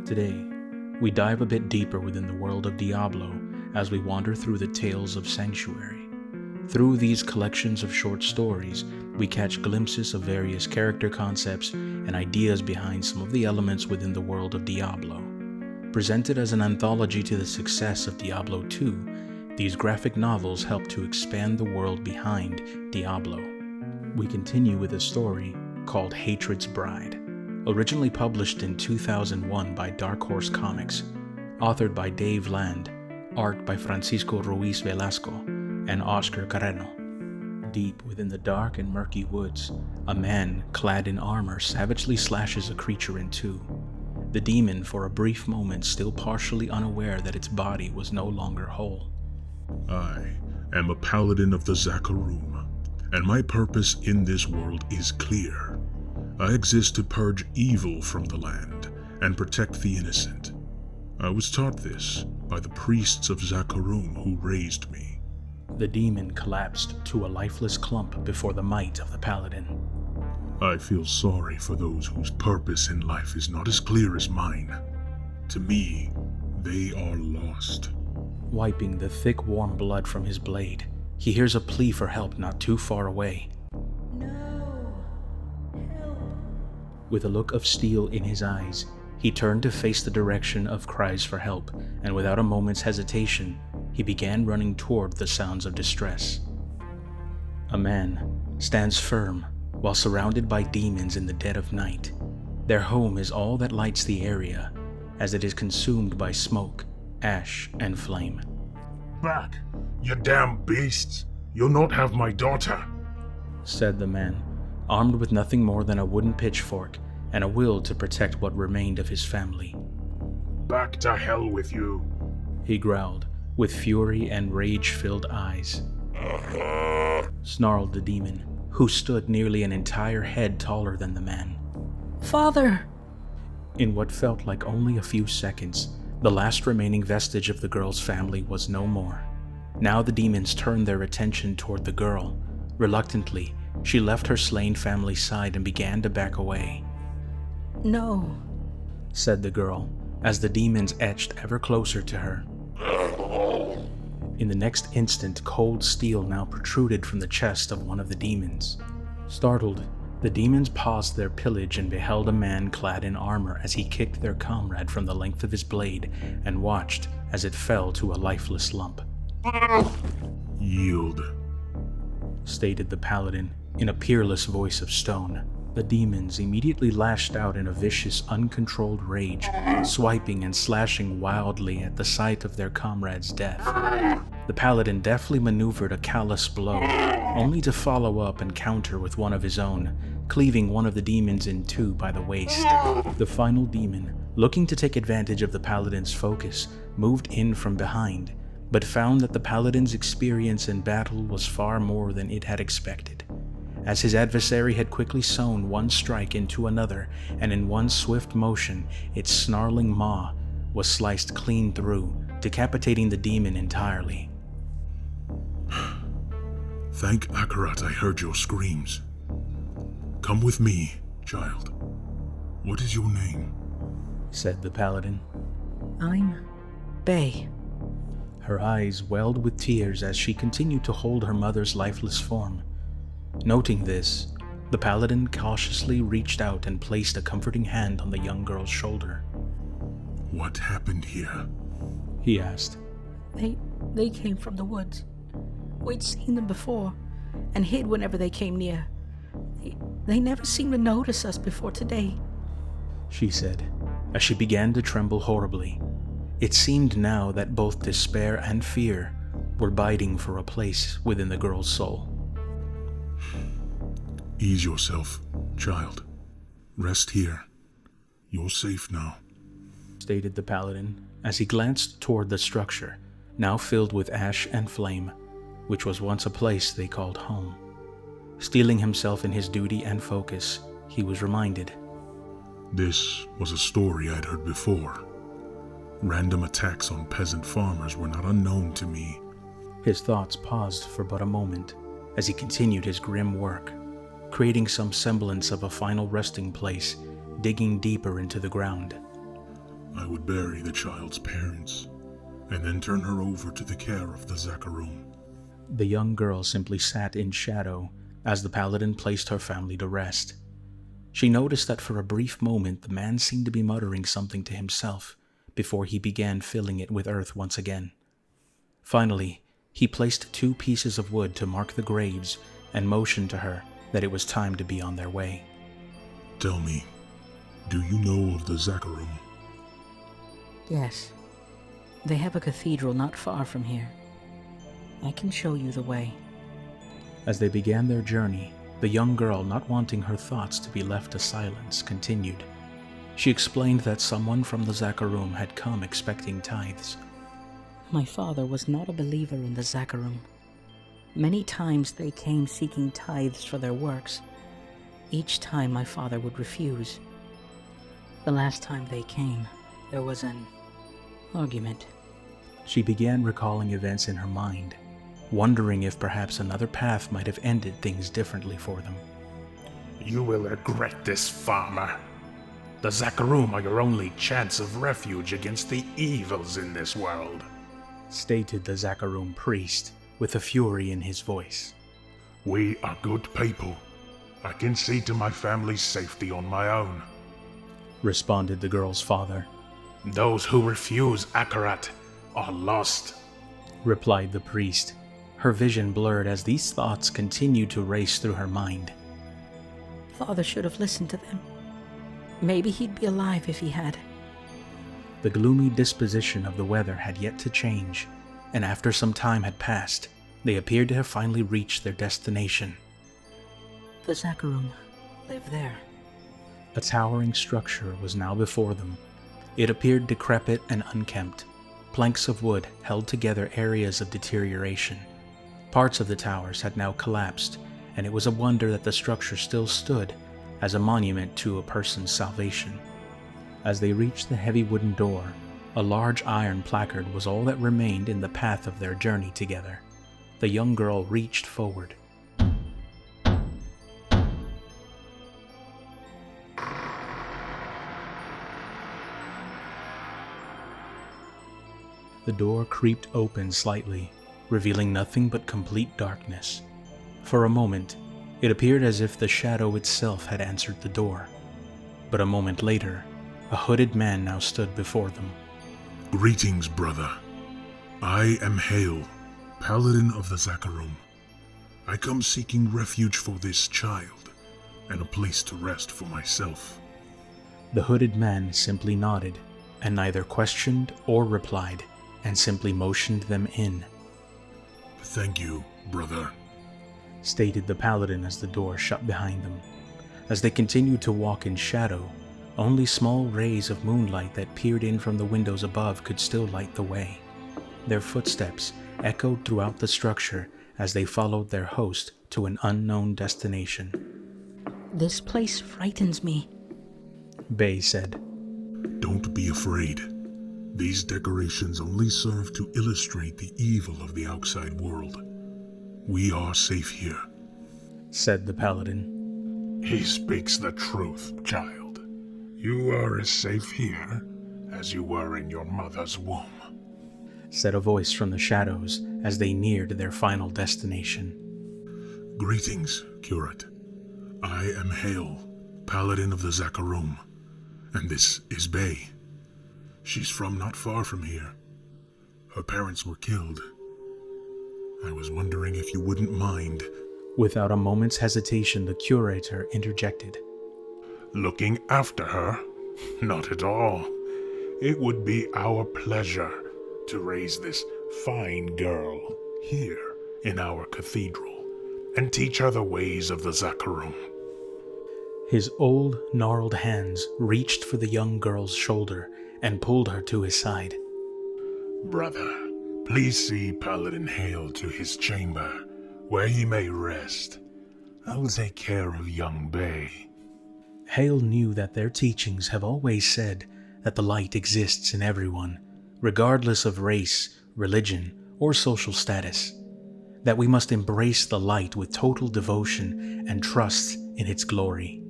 Today, we dive a bit deeper within the world of Diablo as we wander through the tales of Sanctuary. Through these collections of short stories, we catch glimpses of various character concepts and ideas behind some of the elements within the world of Diablo. Presented as an anthology to the success of Diablo 2, these graphic novels help to expand the world behind Diablo. We continue with a story called Hatred's Bride, originally published in 2001 by Dark Horse Comics, authored by Dave Land, art by Francisco Ruiz Velasco, and Oscar Carreno. Deep within the dark and murky woods, a man clad in armor savagely slashes a creature in two. The demon, for a brief moment, still partially unaware that its body was no longer whole. I am a paladin of the Zakarum, and my purpose in this world is clear. I exist to purge evil from the land and protect the innocent. I was taught this by the priests of Zakarum who raised me. The demon collapsed to a lifeless clump before the might of the paladin. I feel sorry for those whose purpose in life is not as clear as mine. To me, they are lost. Wiping the thick, warm blood from his blade, he hears a plea for help not too far away. No, help. With a look of steel in his eyes, he turned to face the direction of cries for help, and without a moment's hesitation, he began running toward the sounds of distress. A man stands firm while surrounded by demons in the dead of night. Their home is all that lights the area, as it is consumed by smoke, ash, and flame. Back, you damn beasts! You'll not have my daughter, said the man, armed with nothing more than a wooden pitchfork and a will to protect what remained of his family. Back to hell with you, he growled, with fury and rage-filled eyes. Snarled the demon, who stood nearly an entire head taller than the man. Father! In what felt like only a few seconds, the last remaining vestige of the girl's family was no more. Now the demons turned their attention toward the girl. Reluctantly, she left her slain family's side and began to back away. No, said the girl, as the demons edged ever closer to her. In the next instant, cold steel now protruded from the chest of one of the demons. Startled, the demons paused their pillage and beheld a man clad in armor as he kicked their comrade from the length of his blade and watched as it fell to a lifeless lump. Yield, stated the paladin in a peerless voice of stone. The demons immediately lashed out in a vicious, uncontrolled rage, swiping and slashing wildly at the sight of their comrade's death. The paladin deftly maneuvered a callous blow, only to follow up and counter with one of his own, cleaving one of the demons in two by the waist. The final demon, looking to take advantage of the paladin's focus, moved in from behind, but found that the paladin's experience in battle was far more than it had expected. As his adversary had quickly sewn one strike into another, and in one swift motion, its snarling maw was sliced clean through, decapitating the demon entirely. Thank Akarat I heard your screams. Come with me, child. What is your name? Said the paladin. I'm Bay. Her eyes welled with tears as she continued to hold her mother's lifeless form. Noting this, the paladin cautiously reached out and placed a comforting hand on the young girl's shoulder. What happened here? He asked. They came from the woods. We'd seen them before, and hid whenever they came near. They never seemed to notice us before today, she said, as she began to tremble horribly. It seemed now that both despair and fear were biting for a place within the girl's soul. Ease yourself, child. Rest here. You're safe now, stated the paladin as he glanced toward the structure, now filled with ash and flame, which was once a place they called home. Steeling himself in his duty and focus, he was reminded. This was a story I'd heard before. Random attacks on peasant farmers were not unknown to me. His thoughts paused for but a moment as he continued his grim work, creating some semblance of a final resting place, digging deeper into the ground. I would bury the child's parents, and then turn her over to the care of the Zakarum. The young girl simply sat in shadow as the paladin placed her family to rest. She noticed that for a brief moment the man seemed to be muttering something to himself before he began filling it with earth once again. Finally, he placed 2 pieces of wood to mark the graves and motioned to her that it was time to be on their way. Tell me, do you know of the Zakarum? Yes. They have a cathedral not far from here. I can show you the way. As they began their journey, the young girl, not wanting her thoughts to be left to silence, continued. She explained that someone from the Zakarum had come expecting tithes. My father was not a believer in the Zakarum. Many times they came seeking tithes for their works. Each time my father would refuse. The last time they came, there was an argument. She began recalling events in her mind, wondering if perhaps another path might have ended things differently for them. You will regret this, farmer. The Zakarum are your only chance of refuge against the evils in this world, stated the Zakarum priest with a fury in his voice. We are good people. I can see to my family's safety on my own, responded the girl's father. Those who refuse Akarat are lost, replied the priest, her vision blurred as these thoughts continued to race through her mind. Father should have listened to them. Maybe he'd be alive if he had. The gloomy disposition of the weather had yet to change, and after some time had passed, they appeared to have finally reached their destination. The Zakarum live there. A towering structure was now before them. It appeared decrepit and unkempt. Planks of wood held together areas of deterioration. Parts of the towers had now collapsed, and it was a wonder that the structure still stood as a monument to a person's salvation. As they reached the heavy wooden door, a large iron placard was all that remained in the path of their journey together. The young girl reached forward. The door creaked open slightly, revealing nothing but complete darkness. For a moment, it appeared as if the shadow itself had answered the door. But a moment later, a hooded man now stood before them. Greetings, brother. I am Hale, Paladin of the Zakarum. I come seeking refuge for this child, and a place to rest for myself. The hooded man simply nodded, and neither questioned or replied, and simply motioned them in. Thank you, brother, stated the paladin as the door shut behind them. As they continued to walk in shadow, only small rays of moonlight that peered in from the windows above could still light the way. Their footsteps echoed throughout the structure as they followed their host to an unknown destination. This place frightens me, Bay said. Don't be afraid. These decorations only serve to illustrate the evil of the outside world. We are safe here, said the paladin. He speaks the truth, child. You are as safe here as you were in your mother's womb, said a voice from the shadows as they neared their final destination. Greetings, curate. I am Hale, Paladin of the Zakarum, and this is Bay. She's from not far from here. Her parents were killed. I was wondering if you wouldn't mind. Without a moment's hesitation, the curator interjected. Looking after her? Not at all. It would be our pleasure to raise this fine girl here in our cathedral and teach her the ways of the Zakarum. His old, gnarled hands reached for the young girl's shoulder and pulled her to his side. Brother, please see Paladin Hale to his chamber, where he may rest. I'll take care of young Bay. Hale knew that their teachings have always said that the light exists in everyone, regardless of race, religion, or social status. That we must embrace the light with total devotion and trust in its glory,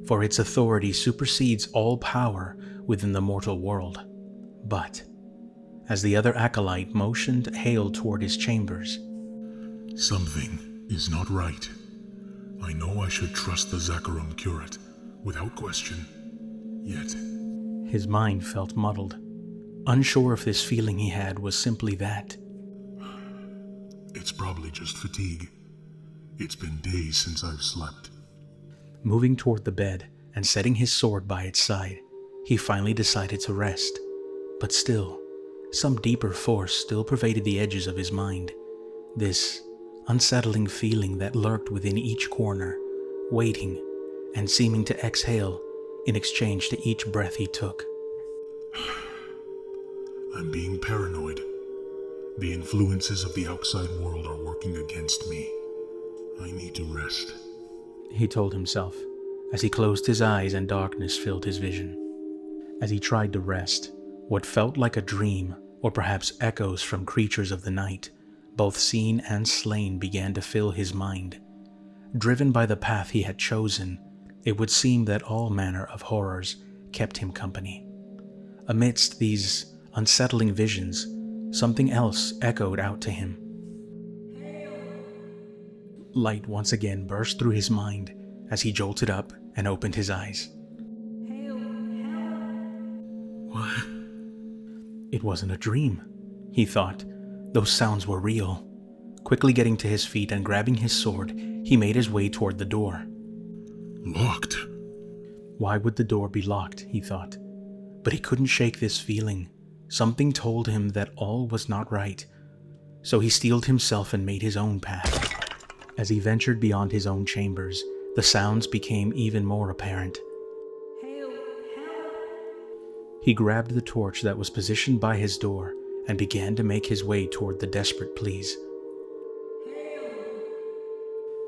for its authority supersedes all power within the mortal world. But, as the other acolyte motioned Hale toward his chambers, Something is not right. I know I should trust the Zakarum curate, without question. Yet, his mind felt muddled, unsure if this feeling he had was simply that. it's probably just fatigue. It's been days since I've slept. Moving toward the bed and setting his sword by its side, he finally decided to rest. But still, some deeper force still pervaded the edges of his mind. This unsettling feeling that lurked within each corner, waiting and seeming to exhale in exchange to each breath he took. I'm being paranoid. The influences of the outside world are working against me. I need to rest, he told himself, as he closed his eyes and darkness filled his vision. As he tried to rest, what felt like a dream, or perhaps echoes from creatures of the night, both seen and slain, began to fill his mind. Driven by the path he had chosen, it would seem that all manner of horrors kept him company. Amidst these unsettling visions, something else echoed out to him. Light once again burst through his mind as he jolted up and opened his eyes. What? It wasn't a dream, he thought. Those sounds were real. Quickly getting to his feet and grabbing his sword, he made his way toward the door. Locked. Why would the door be locked, he thought. But he couldn't shake this feeling. Something told him that all was not right. So he steeled himself and made his own path. As he ventured beyond his own chambers, the sounds became even more apparent. He grabbed the torch that was positioned by his door and began to make his way toward the desperate pleas.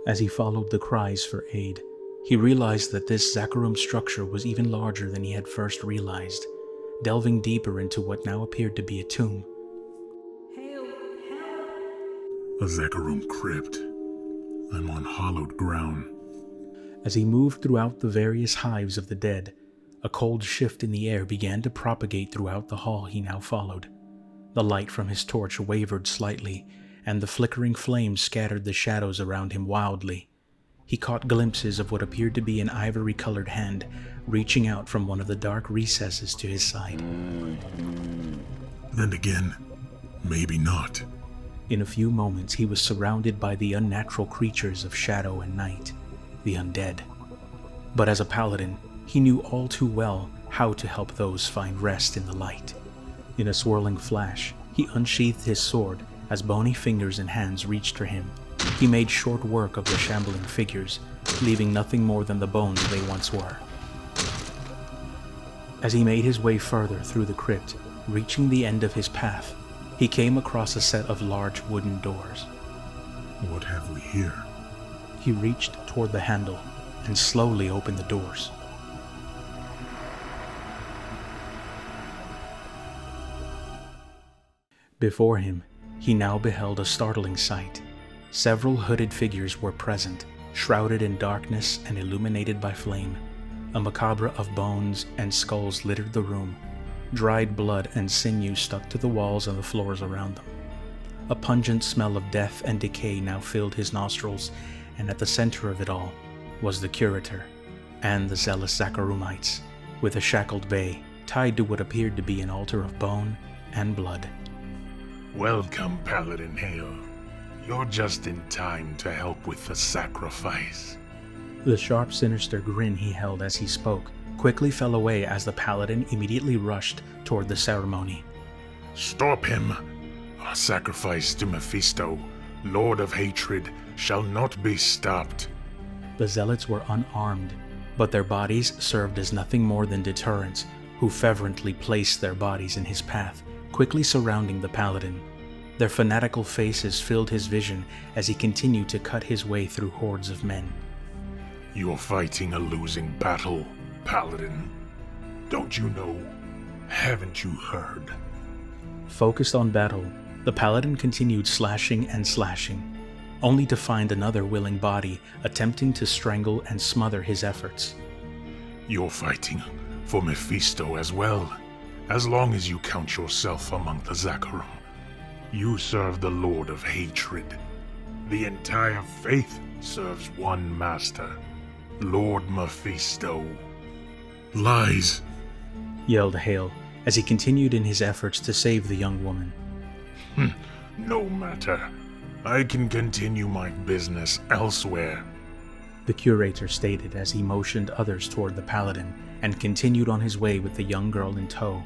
As he followed the cries for aid, he realized that this Zakarum structure was even larger than he had first realized, delving deeper into what now appeared to be a tomb. A Zakarum crypt. I'm on hallowed ground. As he moved throughout the various hives of the dead, a cold shift in the air began to propagate throughout the hall he now followed. The light from his torch wavered slightly, and the flickering flames scattered the shadows around him wildly. He caught glimpses of what appeared to be an ivory-colored hand reaching out from one of the dark recesses to his side. Then again, maybe not. In a few moments, he was surrounded by the unnatural creatures of shadow and night, the undead. But as a paladin, he knew all too well how to help those find rest in the light. In a swirling flash, he unsheathed his sword as bony fingers and hands reached for him. He made short work of the shambling figures, leaving nothing more than the bones they once were. As he made his way further through the crypt, reaching the end of his path, he came across a set of large wooden doors. What have we here? He reached toward the handle and slowly opened the doors. Before him, he now beheld a startling sight. Several hooded figures were present, shrouded in darkness and illuminated by flame. A macabre of bones and skulls littered the room. Dried blood and sinew stuck to the walls and the floors around them. A pungent smell of death and decay now filled his nostrils, and at the center of it all was the curator and the zealous Zakarumites, with a shackled bay tied to what appeared to be an altar of bone and blood. Welcome, Paladin Hale. You're just in time to help with the sacrifice. The sharp, sinister grin he held as he spoke quickly fell away as the paladin immediately rushed toward the ceremony. Stop him! Our sacrifice to Mephisto, Lord of Hatred, shall not be stopped. The zealots were unarmed, but their bodies served as nothing more than deterrents, who fervently placed their bodies in his path, quickly surrounding the paladin. Their fanatical faces filled his vision as he continued to cut his way through hordes of men. You're fighting a losing battle, Paladin. Don't you know? Haven't you heard? Focused on battle, the paladin continued slashing and slashing, only to find another willing body attempting to strangle and smother his efforts. You're fighting for Mephisto as well. as long as you count yourself among the Zakarum, you serve the Lord of Hatred. The entire faith serves one master, Lord Mephisto. Lies! Yelled Hale as he continued in his efforts to save the young woman. No matter. I can continue my business elsewhere. The curator stated as he motioned others toward the paladin and continued on his way with the young girl in tow.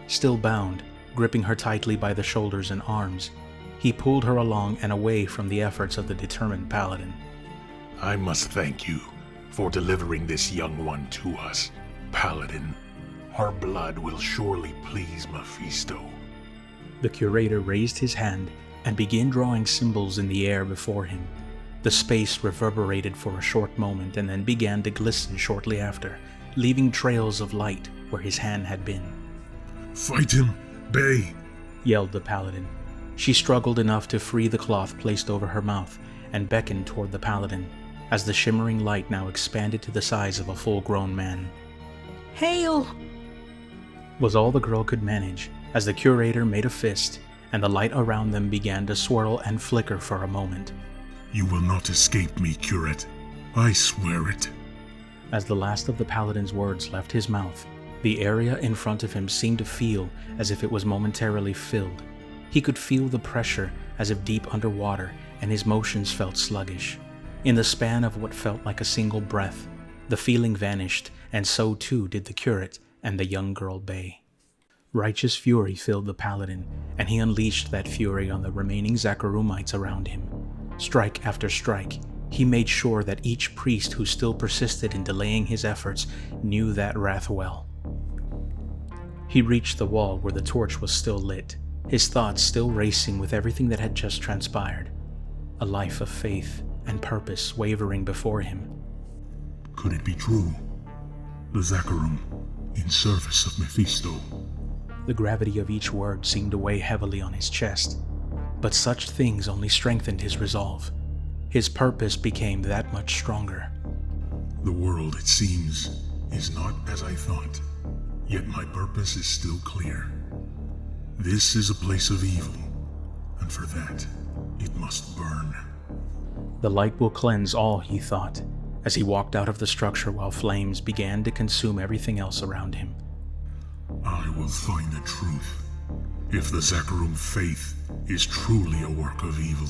Still bound, gripping her tightly by the shoulders and arms, he pulled her along and away from the efforts of the determined paladin. I must thank you for delivering this young one to us, Paladin. Her blood will surely please Mephisto. The curator raised his hand and began drawing symbols in the air before him. The space reverberated for a short moment and then began to glisten shortly after, leaving trails of light where his hand had been. Fight him, Bay! Yelled the paladin. She struggled enough to free the cloth placed over her mouth and beckoned toward the paladin, as the shimmering light now expanded to the size of a full-grown man. Hail! Was all the girl could manage, as the curator made a fist, and the light around them began to swirl and flicker for a moment. You will not escape me, curate. I swear it. As the last of the paladin's words left his mouth, the area in front of him seemed to feel as if it was momentarily filled. He could feel the pressure as if deep underwater, and his motions felt sluggish. In the span of what felt like a single breath, the feeling vanished, and so too did the curate and the young girl Bay. Righteous fury filled the paladin, and he unleashed that fury on the remaining Zakarumites around him. Strike after strike, he made sure that each priest who still persisted in delaying his efforts knew that wrath well. He reached the wall where the torch was still lit, his thoughts still racing with everything that had just transpired. A life of faith and purpose wavering before him. Could it be true? The Zakarum, in service of Mephisto. The gravity of each word seemed to weigh heavily on his chest, but such things only strengthened his resolve. His purpose became that much stronger. The world, it seems, is not as I thought, yet my purpose is still clear. This is a place of evil, and for that, it must burn. The light will cleanse all, he thought, as he walked out of the structure while flames began to consume everything else around him. I will find the truth, if the Zakarum faith is truly a work of evil,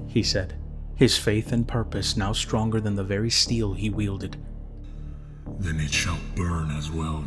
he said, his faith and purpose now stronger than the very steel he wielded. Then it shall burn as well.